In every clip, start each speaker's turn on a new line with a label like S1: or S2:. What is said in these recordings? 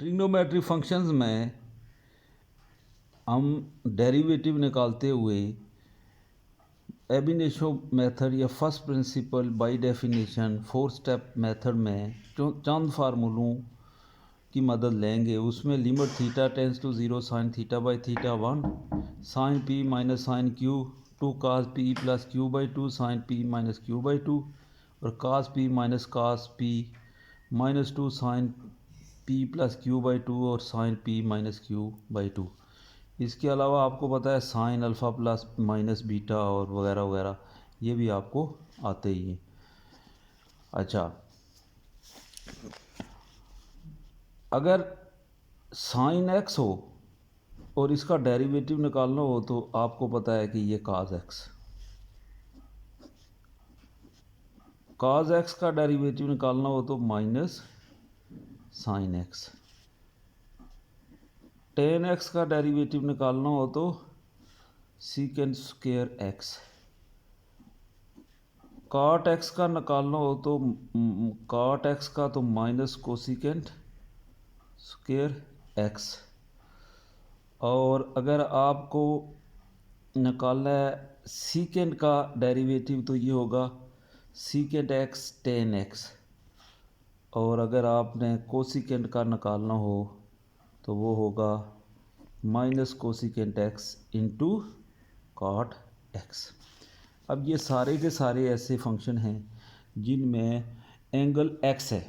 S1: Trigonometry functions में हम derivative निकालते हुए एब इनिशियो मेथड या first principle by definition 4 step method में चंद फार्मूलों की मदद लेंगे। उसमें limit theta tends to 0 sine theta by theta 1 sine p minus sine q 2 cos p plus q by 2 sine p minus q by 2 और cos p minus 2 sine p plus q by 2 और sine p minus q by 2। इसके अलावा आपको पता है sine alpha plus minus beta और वगैरह वगैरह, ये भी आपको आते ही हैं। अच्छा, अगर साइन एक्स हो और इसका डेरिवेटिव निकालना हो तो आपको पता है कि ये काज एक्स, काज एक्स का डेरिवेटिव निकालना हो तो minus sine x, ten x का डेरिवेटिव निकालना हो तो सीकेंड स्क्वायर एक्स, काट एक्स का निकालना हो तो काट एक्स का तो माइनस कोसिकेंट स्क्वायर एक्स, और अगर आपको निकालना है सीकेंड का डेरिवेटिव तो ये होगा सीकेंट एक्स टेन एक्स, और अगर आपने कोसिकेंट का निकालना हो तो वो होगा minus cosecant x into cot x. अब ये सारे के सारे ऐसे फंक्शन हैं जिनमें एंगल एक्स है।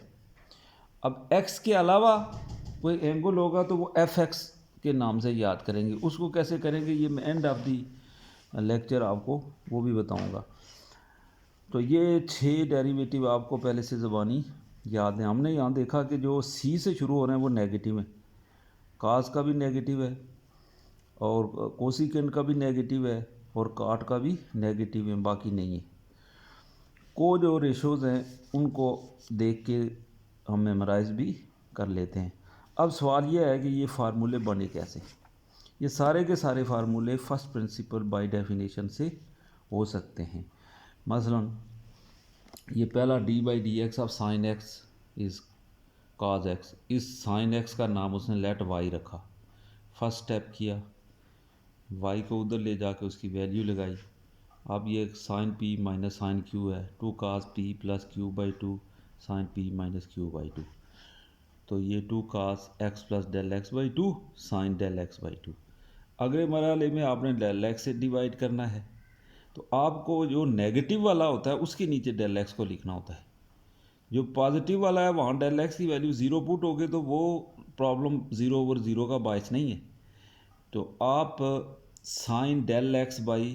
S1: अब एक्स के अलावा कोई एंगल होगा तो वो एफ एक्स के नाम से याद करेंगे। उसको कैसे करेंगे ये मैं एंड ऑफ दी लेक्चर आपको वो भी बताऊंगा। तो ये 6 डेरिवेटिव आपको पहले से ज़बानी याद है। हमने यहाँ देखा कि जो सी से शुरू हो रहे हैं वो नेगेटिव है, कास का भी नेगेटिव है और कोसिकेंट का भी नेगेटिव है और काट का भी नेगेटिव है, बाकी नहीं है। को जो रेशोज़ हैं उनको देख के हम मेमोराइज़ भी कर लेते हैं। अब सवाल यह है कि ये फार्मूले बने कैसे। ये सारे के सारे फार्मूले फर्स्ट प्रिंसिपल बाय डेफिनेशन से हो सकते हैं। मसलन ये पहला d by d x of sine x is cos x, इस साइन एक्स का नाम उसने लेट वाई रखा। फर्स्ट स्टेप किया, वाई को उधर ले जाके उसकी वैल्यू लगाई। अब ये sine p minus sine q है, 2 cos p plus q by 2 sine p minus q by 2, तो ये 2 cos x plus del x by 2 sine del x by 2। अगले मरहले में आपने डेल एक्स से डिवाइड करना है, तो आपको जो नेगेटिव वाला होता है उसके नीचे डेल एक्स को लिखना होता है। जो पॉजिटिव वाला है वहाँ डेल एक्स की वैल्यू 0 पुट हो गई तो वो प्रॉब्लम 0 ओवर 0 का बायस नहीं है। तो आप sine del x by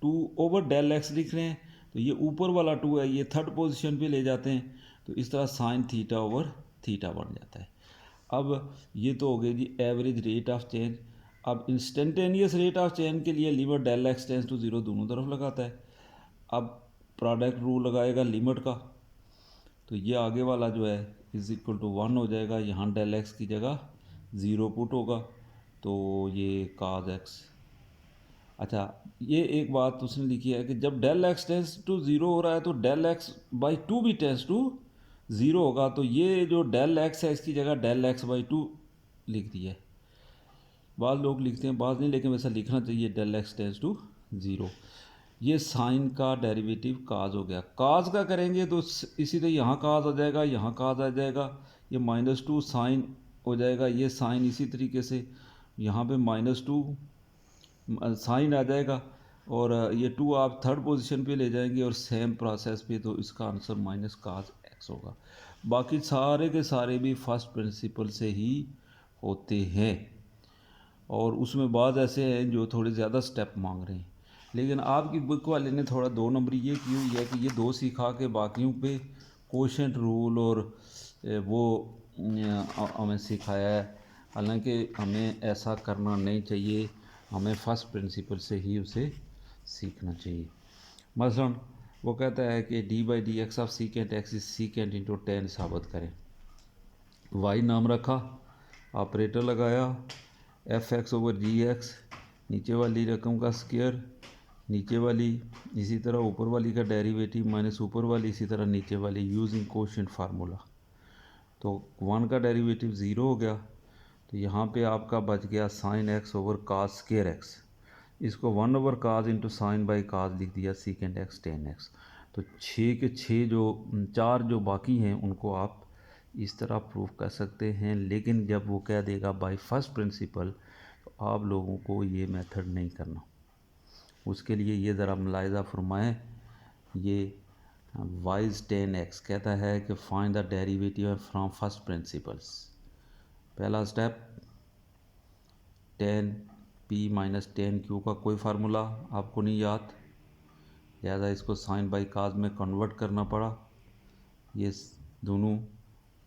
S1: 2 over del x लिख रहे हैं, तो ये ऊपर वाला 2 है, ये थर्ड पोजीशन पे ले जाते हैं, तो इस तरह साइन थीटा ओवर थीटा बन जाता है। अब ये तो हो गई जी एवरेज रेट ऑफ चेंज। अब इंस्टेंटेनियस रेट ऑफ चेंज के लिए limit del x tends to 0 दोनों तरफ लगाता है। अब प्रोडक्ट रूल लगाएगा लिमिट का, तो ये आगे वाला जो है इज इक्वल टू 1 हो जाएगा। यहाँ डेल एक्स की जगह 0 पुट होगा, तो ये काज एक्स। अच्छा, ये एक बात उसने लिखी है कि जब डेल एक्स टेंस टू 0 हो रहा है तो डेल एक्स बाई 2 भी टेंस टू 0 होगा, तो ये जो डेल एक्स है इसकी जगह डेल एक्स बाई 2 लिख दी है। बाद लोग लिखते हैं, बाद नहीं, लेकिन वैसा लिखना चाहिए डेल एक्स टेंस टू 0। ये साइन का डेरिवेटिव काज हो गया। काज का करेंगे तो इसी तरह यहाँ काज आ जाएगा, यहाँ काज आ जाएगा, ये -2 साइन हो जाएगा, ये साइन इसी तरीके से यहाँ पे -2 साइन आ जाएगा, और ये 2 आप थर्ड पोजीशन पे ले जाएंगे और सेम प्रोसेस पे, तो इसका आंसर माइनस काज एक्स होगा। बाकी सारे के सारे भी फर्स्ट प्रिंसिपल से ही होते हैं, और उसमें बाद ऐसे हैं जो थोड़े ज़्यादा स्टेप मांग रहे हैं। लेकिन आपकी बुक वाले ने थोड़ा 2 नंबर ये की हुई है कि ये 2 सिखा के बाकियों पे कोशेंट रूल और वो हमें सिखाया है। हालांकि हमें ऐसा करना नहीं चाहिए, हमें फर्स्ट प्रिंसिपल से ही उसे सीखना चाहिए। मसलन वो कहता है कि D by d x of secant x is secant into 10 साबित करें। वाई नाम रखा, ऑपरेटर लगाया, एफ एक्स ओवर जी एक्स, नीचे वाली रकम का स्क्वायर, नीचे वाली इसी तरह ऊपर वाली का डेरिवेटिव माइनस ऊपर वाली इसी तरह नीचे वाली, यूजिंग कोशेंट फार्मूला। तो 1 का डेरिवेटिव 0 हो गया, तो यहाँ पे आपका बच गया sine x over cos square x, इसको 1 over cos into sine by cos लिख दिया सीकेंड एक्स टेन एक्स। तो 6 के 6 जो 4 जो बाकी हैं उनको आप इस तरह प्रूव कर सकते हैं, लेकिन जब वो कह देगा बाय फर्स्ट प्रिंसिपल तो आप लोगों को ये मेथड नहीं करना। उसके लिए ये ज़रा मुलाहिज़ा फरमाएं, ये वाइज टेन एक्स कहता है कि find the derivative from first principles. पहला step tan p minus tan q का कोई फार्मूला आपको नहीं याद, लिहाजा इसको साइन बाई काज में कन्वर्ट करना पड़ा। ये दोनों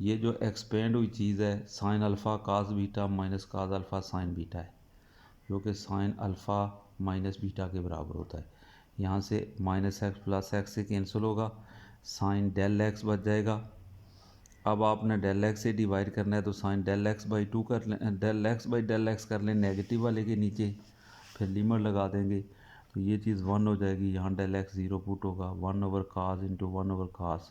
S1: ये जो एक्सपेंड हुई चीज़ है साइन अल्फ़ा काज बीटा माइनस काज अल्फ़ा साइन बीटा है, जो कि साइन अल्फ़ा माइनस बीटा के बराबर होता है। यहाँ से माइनस एक्स प्लस एक्स से कैंसिल होगा, साइन डेल एक्स बच जाएगा। अब आपने डेल एक्स से डिवाइड करना है तो sine del x by two कर लें, del x by del x कर लें नेगेटिव वाले के नीचे, फिर लिमिट लगा देंगे तो ये चीज़ 1 हो जाएगी। यहाँ डेल एक्स 0 पुट होगा, 1 ओवर काज इंटू 1 ओवर काज,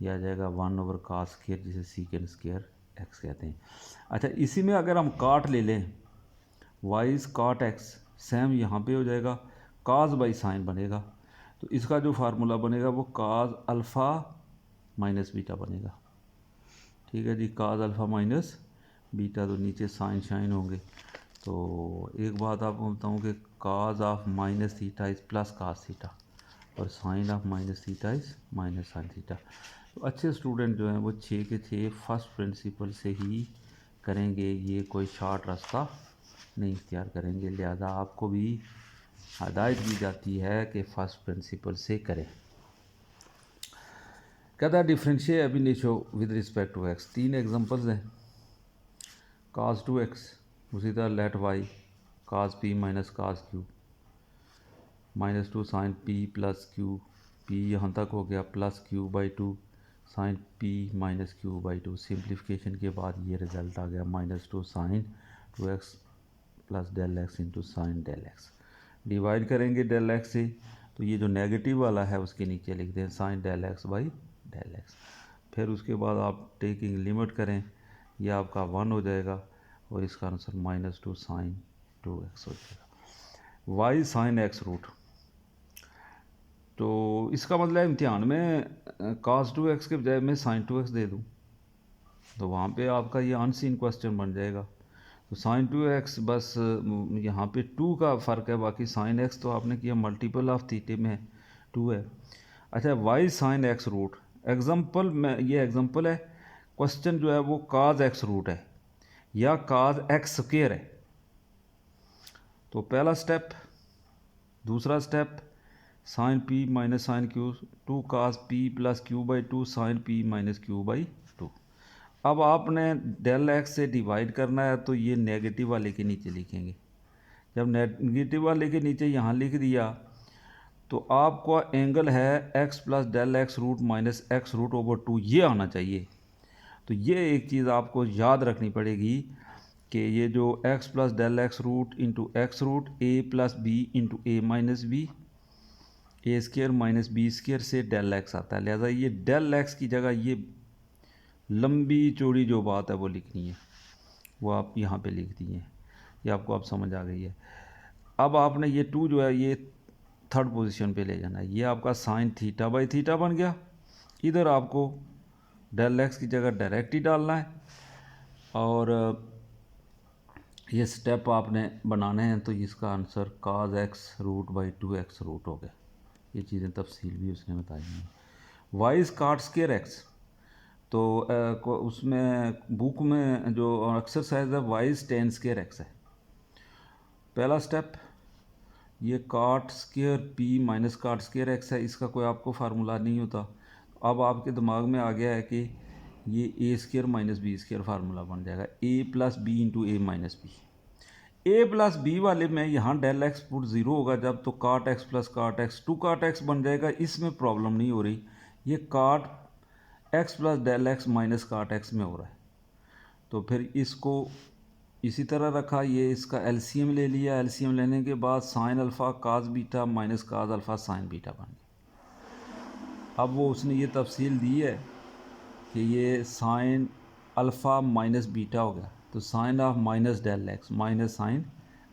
S1: यह आ जाएगा 1 ओवर काज स्केयर, जिसे सीकेंड स्केयर एक्स कहते हैं। अच्छा, इसी में अगर हम काट ले लें वाइज काट एक्स, सेम यहाँ पे हो जाएगा, काज बाई साइन बनेगा, तो इसका जो फार्मूला बनेगा वो काज अल्फ़ा माइनस बीटा बनेगा। ठीक है जी, काज अल्फ़ा माइनस बीटा, तो नीचे साइन शाइन होंगे। तो एक बात आपको बताऊँ कि cos of minus theta is plus cos theta और sine of minus theta is minus sine theta. तो अच्छे स्टूडेंट जो हैं वो 6 के 6 फर्स्ट प्रिंसिपल से ही करेंगे, ये कोई शॉर्ट रास्ता नहीं इख्तियार करेंगे। लिहाजा आपको भी हदायत दी जाती है कि फ़र्स्ट प्रिंसिपल से करें। कहता है differentiate ab initio with respect to x. 3 examples हैं, काज 2x, उसी तरह let y cos p minus cos q, minus 2 sine p plus q, p यहाँ तक हो गया plus q by 2 sine p minus q by 2। Simplification के बाद ये रिज़ल्ट आ गया minus 2 sine 2x plus del x into sine del x. Divide करेंगे डेल एक्स से तो ये जो नेगेटिव वाला है उसके नीचे लिख दें sine del x by del x. फिर उसके बाद आप टेकिंग लिमिट करें, ये आपका 1 हो जाएगा और इसका आंसर माइनस 2 साइन 2x हो जाएगा। वाई साइन एक्स रूट, तो इसका मतलब इम्तिहान में काज 2x के बजाय मैं साइन 2x दे दूँ तो वहाँ पे आपका ये अनसीन क्वेश्चन बन जाएगा। तो साइन 2x बस यहाँ पे 2 का फ़र्क है, बाकी साइन x तो आपने किया मल्टीपल ऑफ थीटे में 2 है। अच्छा, y sine x root example में, ये एग्जांपल है, क्वेश्चन जो है वो काज एक्स रूट है या काज एक्स स्क्वायर है। तो पहला स्टेप, दूसरा step sine p minus sine q, 2 cos p plus q by 2 sine p minus q by 2। अब आपने डेल एक्स से डिवाइड करना है तो ये नेगेटिव वाले के नीचे लिखेंगे। जब नेगेटिव वाले के नीचे यहाँ लिख दिया तो आपका एंगल है x plus del x root minus x root over 2, ये आना चाहिए। तो ये एक चीज़ आपको याद रखनी पड़ेगी कि ये जो x plus del x root into x root a plus b into a minus b, a square minus b square से डेल एक्स आता है। लिहाजा ये डेल एक्स की जगह ये लंबी चौड़ी जो बात है वो लिखनी है, वो आप यहाँ पे लिख दिए, ये आपको अब समझ आ गई है। अब आपने ये 2 जो है ये थर्ड पोजीशन पे ले जाना है, ये आपका साइन थीटा बाई थीटा बन गया। इधर आपको डेल एक्स की जगह डायरेक्ट ही डालना है और ये स्टेप आपने बनाने हैं, तो इसका answer cos x root by 2x root हो गया। ये चीज़ें तफसील भी उसने बताई हैं। वाइज काट स्केयर एक्स, तो उसमें बुक में जो एक्सरसाइज है वाइज टेन स्केयर एक्स है। पहला स्टेप ये काट स्केयर p माइनस काट स्केयर एक्स है, इसका कोई आपको फार्मूला नहीं होता। अब आपके दिमाग में आ गया है कि ये a square minus b square formula बन जाएगा, a plus b into a minus b. A plus b वाले में यहाँ डेल एक्स पुट 0 होगा जब, तो काट एक्स प्लस काट एक्स 2 काट एक्स बन जाएगा, इसमें प्रॉब्लम नहीं हो रही। ये cot x plus del x minus cot x में हो रहा है, तो फिर इसको इसी तरह रखा, ये इसका एलसीएम ले लिया, एलसीएम लेने के बाद साइन अल्फ़ा काज बीटा माइनस काज अल्फ़ा साइन बीटा बन गया। अब वो उसने ये तफसील दी है कि ये साइन अल्फ़ा माइनस बीटा हो गया, तो sine of minus del x minus sine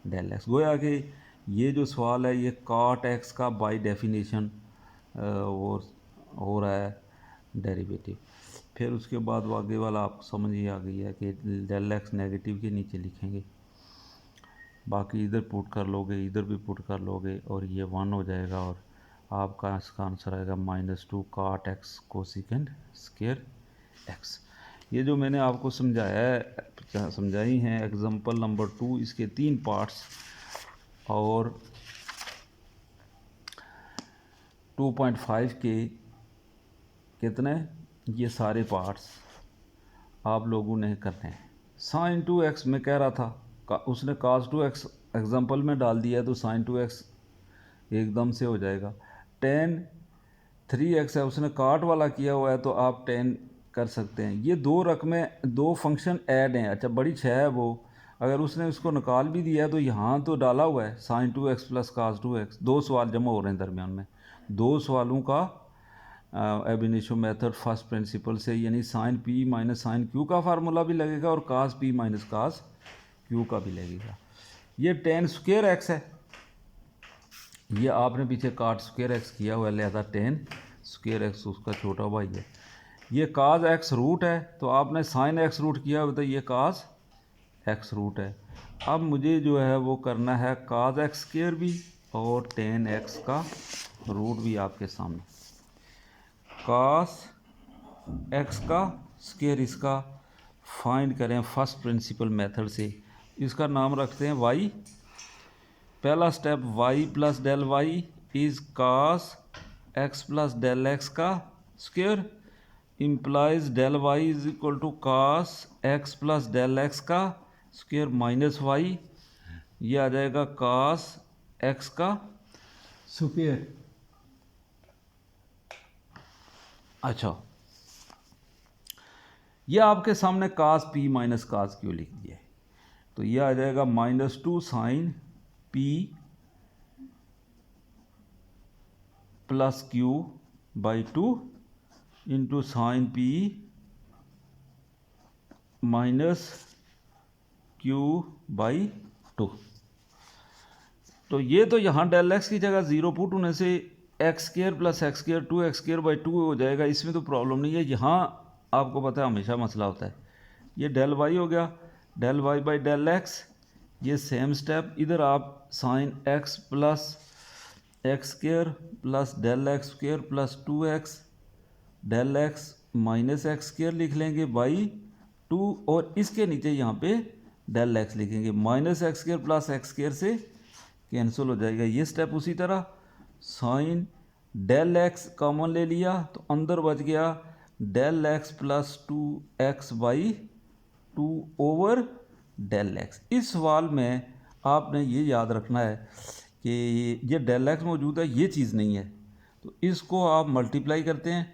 S1: del x. गोया कि ये जो सवाल है ये कॉट एक्स का बाय डेफिनेशन वो हो रहा है डेरिवेटिव। फिर उसके बाद आगे वाला आपको समझ ही आ गई है कि डेल एक्स नेगेटिव के नीचे लिखेंगे, बाकी इधर पुट कर लोगे, इधर भी पुट कर लोगे और ये 1 हो जाएगा और आपका इसका आंसर आएगा -2 cot x cosecant square x. ये जो मैंने आपको समझाई हैं एग्जांपल नंबर 2, इसके 3 पार्ट्स और 2.5 के कितने ये सारे पार्ट्स आप लोगों ने करने हैं। साइन 2x में कह रहा था उसने cos 2x एग्जांपल में डाल दिया है तो साइन 2x एकदम से हो जाएगा। tan 3x है उसने काट वाला किया हुआ है तो आप tan कर सकते हैं। ये दो रकमें, दो फंक्शन ऐड हैं। अच्छा बड़ी 6 है वो, अगर उसने उसको निकाल भी दिया तो यहाँ तो डाला हुआ है sign 2x plus cos 2x। दो सवाल जमा हो रहे हैं दरमियान में, दो सवालों का एब इनिशियो मेथड फर्स्ट प्रिंसिपल से, यानी sine p minus sine q का फार्मूला भी लगेगा और cos p minus cos q का भी लगेगा। ये tan स्क्वायर x है, ये आपने पीछे काट स्क्वायर x किया हुआ है, लिहाजा tan स्क्वायर x उसका छोटा भाई है। ये cos x रूट है तो आपने साइन x रूट किया हुआ तो ये cos x रूट है। अब मुझे जो है वो करना है cos x स्क्वायर भी और tan x का रूट भी आपके सामने। cos x का स्क्वायर इसका फाइंड करें फर्स्ट प्रिंसिपल मेथड से, इसका नाम रखते हैं y। पहला step y plus del y is cos x plus del x का square implies del y is equal to cos x plus del x का स्क्वायर माइनस वाई, ये आ जाएगा cos x का स्क्वायर। अच्छा ये आपके सामने cos p minus cos q लिख दिया है तो ये आ जाएगा -2 sine p plus q by 2 into sine p minus q by 2। तो ये तो यहाँ डेल एक्स की जगह 0 पुट होने से x square plus x square 2x square by 2 हो जाएगा, इसमें तो प्रॉब्लम नहीं है। यहाँ आपको पता है हमेशा मसला होता है। ये डेल वाई हो गया, del y by del x, ये सेम स्टेप इधर आप sine x plus x square plus del x square plus 2x del x minus x square लिख लेंगे बाई 2 और इसके नीचे यहाँ पे डेल एक्स लिखेंगे। Minus x square plus x square से कैंसिल हो जाएगा। ये स्टेप उसी तरह साइन डेल एक्स कॉमन ले लिया तो अंदर बच गया del x plus 2x by 2 over del x. इस सवाल में आपने ये याद रखना है कि ये डेल एक्स मौजूद है, ये चीज़ नहीं है, तो इसको आप मल्टीप्लाई करते हैं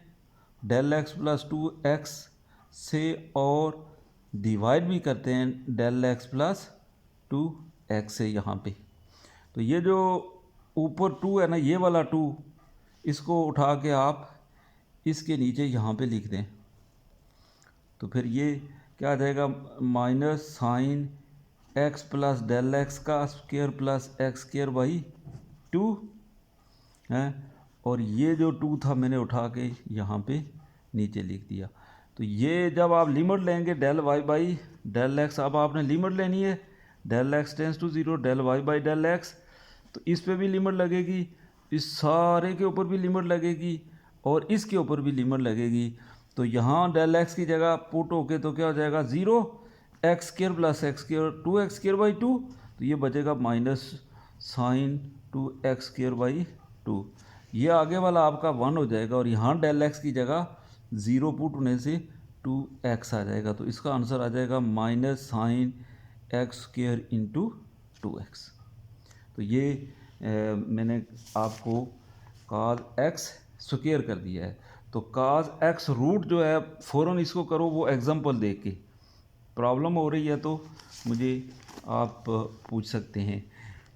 S1: डेल एक्स प्लस 2x से और डिवाइड भी करते हैं डेल एक्स प्लस 2x से यहाँ पे। तो ये जो ऊपर 2 है ना, ये वाला 2 इसको उठा के आप इसके नीचे यहाँ पे लिख दें तो फिर ये क्या आ जाएगा minus sine x plus del x का square plus x square by 2 है, और ये जो 2 था मैंने उठा के यहाँ पे नीचे लिख दिया। तो ये जब आप लिमिट लेंगे del y by del x, अब आपने लिमिट लेनी है del x tends to 0 del y by del x, तो इस पे भी लिमिट लगेगी, इस सारे के ऊपर भी लिमिट लगेगी और इसके ऊपर भी लिमिट लगेगी। तो यहाँ डेल एक्स की जगह पुट होके तो क्या हो जाएगा 0 x square plus x square 2x square by 2, तो ये बचेगा minus sign 2x square by 2। ये आगे वाला आपका 1 हो जाएगा और यहाँ डेल एक्स की जगह 0 पुट होने से 2x आ जाएगा। तो इसका आंसर आ जाएगा minus sine x square into 2x। तो ये मैंने आपको cos x स्क्वायर कर दिया है। तो cos x रूट जो है फ़ौरन इसको करो, वो एग्जांपल देख के। प्रॉब्लम हो रही है तो मुझे आप पूछ सकते हैं।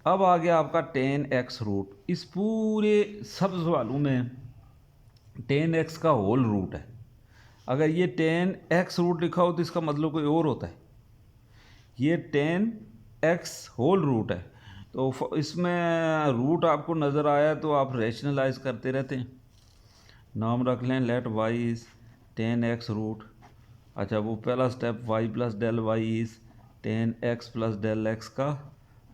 S1: अब आ गया आपका tan x रूट। इस पूरे सब सवालों में tan x का होल रूट है। अगर ये tan x रूट लिखा हो तो इसका मतलब कोई और होता है। ये 10x होल रूट है। तो इसमें रूट आपको नज़र आया तो आप रैशनलाइज करते रहते हैं। नाम रख लें late y is 10x root. अच्छा, वो पहला step y plus del y is 10x plus del x का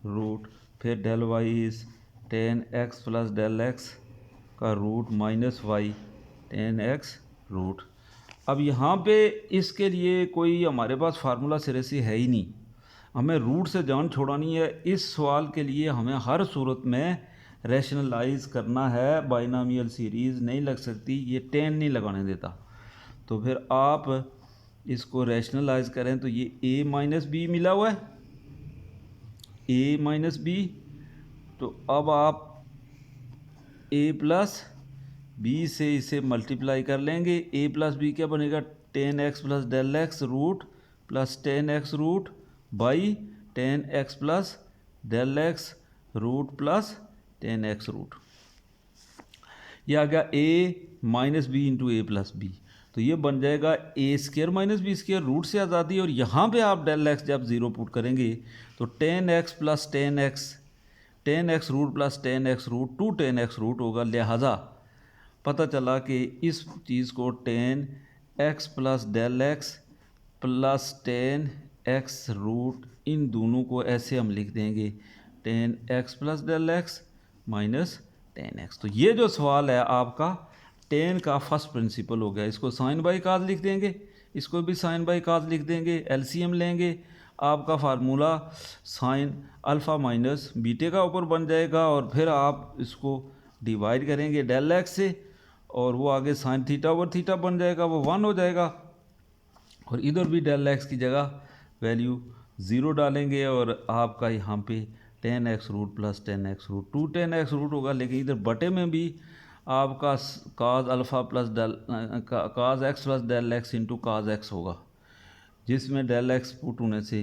S1: रूट, फिर del y is 10x plus del x का root minus y 10x root. अब यहाँ पे इसके लिए कोई हमारे पास फार्मूला सिरे से है ही नहीं, हमें रूट से जान छोड़ानी है। इस सवाल के लिए हमें हर सूरत में रैशनलाइज करना है, बाइनोमियल सीरीज़ नहीं लग सकती, ये 10 नहीं लगाने देता। तो फिर आप इसको रैशनलाइज करें तो ये a माइनस बी मिला हुआ है, a माइनस बी। तो अब आप a प्लस बी से इसे मल्टीप्लाई कर लेंगे। a प्लस बी क्या बनेगा, 10x plus del x root plus 10x root by 10x plus del x root plus 10x root. ये आ गया a minus b into a plus b. तो ये बन जाएगा a square minus b square, root से आज़ादी। और यहाँ पे आप डेल एक्स जब ज़ीरो पुट करेंगे तो 10x plus 10x root plus 10x root to 10x root होगा। लिहाजा पता चला कि इस चीज़ को 10x plus del x plus 10x root, इन दोनों को ऐसे हम लिख देंगे 10x plus del x minus 10x। तो ये जो सवाल है आपका 10 का फर्स्ट प्रिंसिपल हो गया। इसको साइन बाई काज लिख देंगे, इसको भी साइन बाई काज लिख देंगे, एलसीएम लेंगे, आपका फार्मूला साइन अल्फ़ा माइनस बीटे का ऊपर बन जाएगा। और फिर आप इसको डिवाइड करेंगे डेल एक्स से, और वो आगे साइन थीटा ओवर थीटा बन जाएगा, वो 1 हो जाएगा। और इधर भी डेल एक्स की जगह वैल्यू 0 डालेंगे, और आपका यहाँ पे 10x root plus 10x root to 10x root होगा। लेकिन इधर बटे में भी आपका cos alpha plus del cos x plus del x into cos x होगा, जिसमें डेल एक्स पुट होने से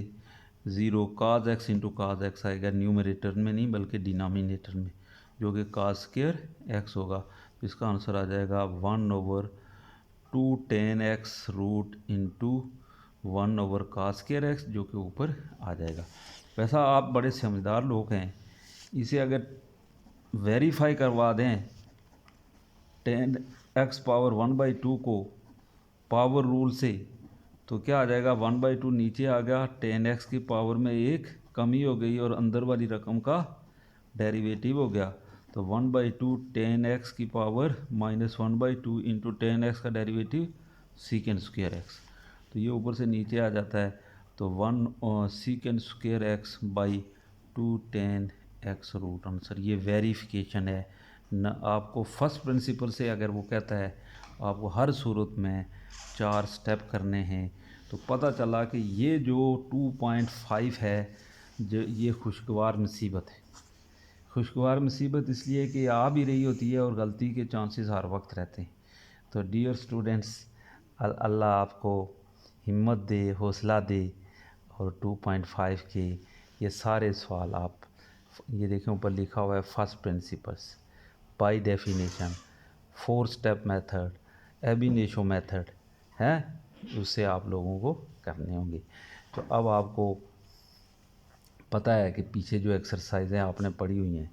S1: 0 cos x into cos x आएगा, न्यूमरेटर में नहीं बल्कि डिनोमिनेटर में, जो कि काज स्क्वायर एक्स होगा। तो इसका आंसर आ जाएगा 1/2 10x रूट इंटू 1 काज स्क्वायर एक्स, जो कि ऊपर आ जाएगा। वैसा आप बड़े समझदार लोग हैं, इसे अगर वेरीफाई करवा दें 10x पावर 1/2 को पावर रूल से, तो क्या आ जाएगा 1/2 नीचे आ गया, 10x की पावर में एक कमी हो गई और अंदर वाली रकम का डेरिवेटिव हो गया। तो 1/2 10x की पावर माइनस 1/2 इंटू 10x का डेरिवेटिव सीकेंड स्क्वायर एक्स। तो ये ऊपर से नीचे आ जाता है, तो 1 secant square x by 2 10x root. Answer ये वेरिफिकेशन है न, आपको फर्स्ट प्रिंसिपल से अगर वो कहता है आपको हर सूरत में 4 स्टेप करने हैं, तो पता चला कि ये जो 2.5 है, जो ये खुशगवार मुसीबत है। खुशगवार मुसीबत इसलिए कि आ भी रही होती है और गलती के चांसेस हर वक्त रहते हैं। तो डियर स्टूडेंट्स, अल्लाह आपको हिम्मत दे, हौसला दे, और 2.5 के ये सारे सवाल आप ये देखें ऊपर लिखा हुआ है first principles, by definition, 4 step method, ab initio method है, उससे आप लोगों को करने होंगे। तो अब आपको पता है कि पीछे जो एक्सरसाइजें आपने पढ़ी हुई हैं,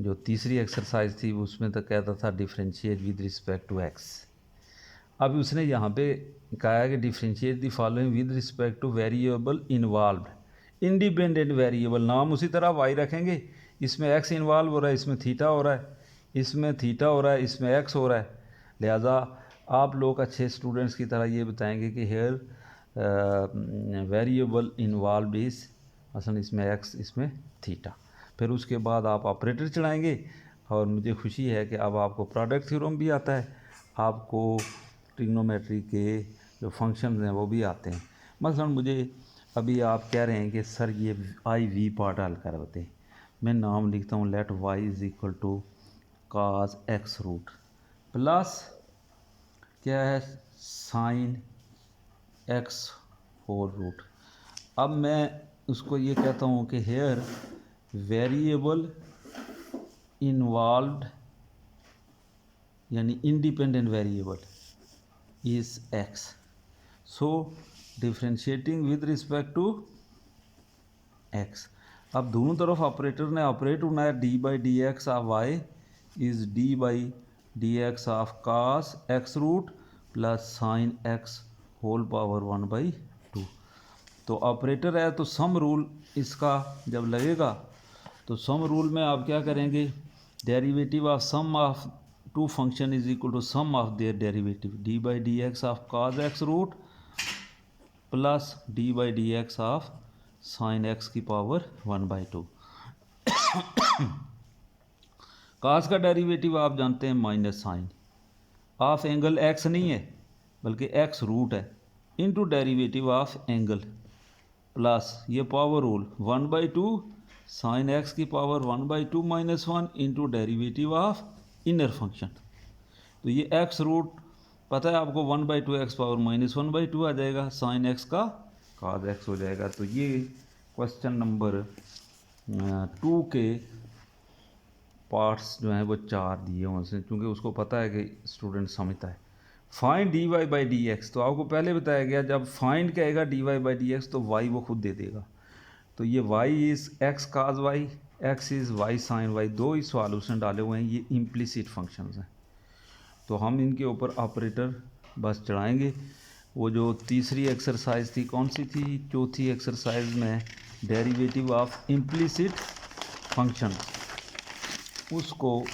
S1: जो तीसरी एक्सरसाइज थी उसमें तो कहता था differentiate with respect to x. अब उसने यहाँ पे कहा है कि differentiate the following with respect to variable involve, independent variable, नाम उसी तरह वाई रखेंगे, इसमें एक्स इन्वॉल्व हो रहा है, इसमें थीटा हो रहा है, इसमें थीटा हो रहा है, इसमें एक्स हो रहा है। लिहाजा आप लोग अच्छे स्टूडेंट्स की तरह ये बताएंगे कि हेयर वेरिएबल इन्वॉल्व इज़, मसलन इसमें एक्स, इसमें थीटा। फिर उसके बाद आप ऑपरेटर चढ़ाएंगे, और मुझे खुशी है कि अब आपको प्रोडक्ट थ्योरम भी आता है, आपको ट्रिग्नोमेट्री के जो फंक्शंस हैं वो भी आते हैं। मसलन मुझे अभी आप कह रहे हैं कि सर ये आई वी पार्ट हल करवाते, मैं नाम लिखता हूँ let y is equal to cos x root plus क्या है साइन एक्स होल रूट। अब मैं उसको ये कहता हूँ कि हेयर वेरिएबल इन्वॉल्व्ड यानी independent variable is x, so differentiating with respect to x. अब दोनों तरफ ऑपरेटर ने ऑपरेट होना है, d by d x of y is d by d x of cos x root plus sine x whole power 1/2। तो operator है तो sum rule इसका जब लगेगा तो सम रूल में आप क्या करेंगे, derivative of sum of two function is equal to sum of their derivative, d by d x of cos x root plus d by d x of sine x की power 1/2। Cos का derivative आप जानते हैं minus sine of angle x नहीं है बल्कि x root है, into derivative of angle plus ये पावर रूल 1/2 साइन एक्स की power 1/2 minus 1 into derivative of inner function. तो ये एक्स रूट पता है आपको 1/2 एक्स पावर माइनस 1/2 आ जाएगा, साइन एक्स का काज एक्स हो जाएगा। तो ये क्वेश्चन नंबर 2 के पार्ट्स जो हैं वो 4 दिए हुए हैं, क्योंकि उसको पता है कि स्टूडेंट समझता है। Find d y by d x, तो आपको पहले बताया गया जब फाइंड कहेगा d y by d x तो वाई वो खुद दे देगा। तो ये y is x cos y, x is y sine y, दो ही सॉल्यूशन डाले हुए हैं, ये इम्प्लिसिट फंक्शंस हैं। तो हम इनके ऊपर ऑपरेटर बस चढ़ाएंगे। वो जो तीसरी एक्सरसाइज थी कौन सी थी, चौथी एक्सरसाइज में डेरिवेटिव ऑफ इम्प्लिसिट फंक्शन, उसको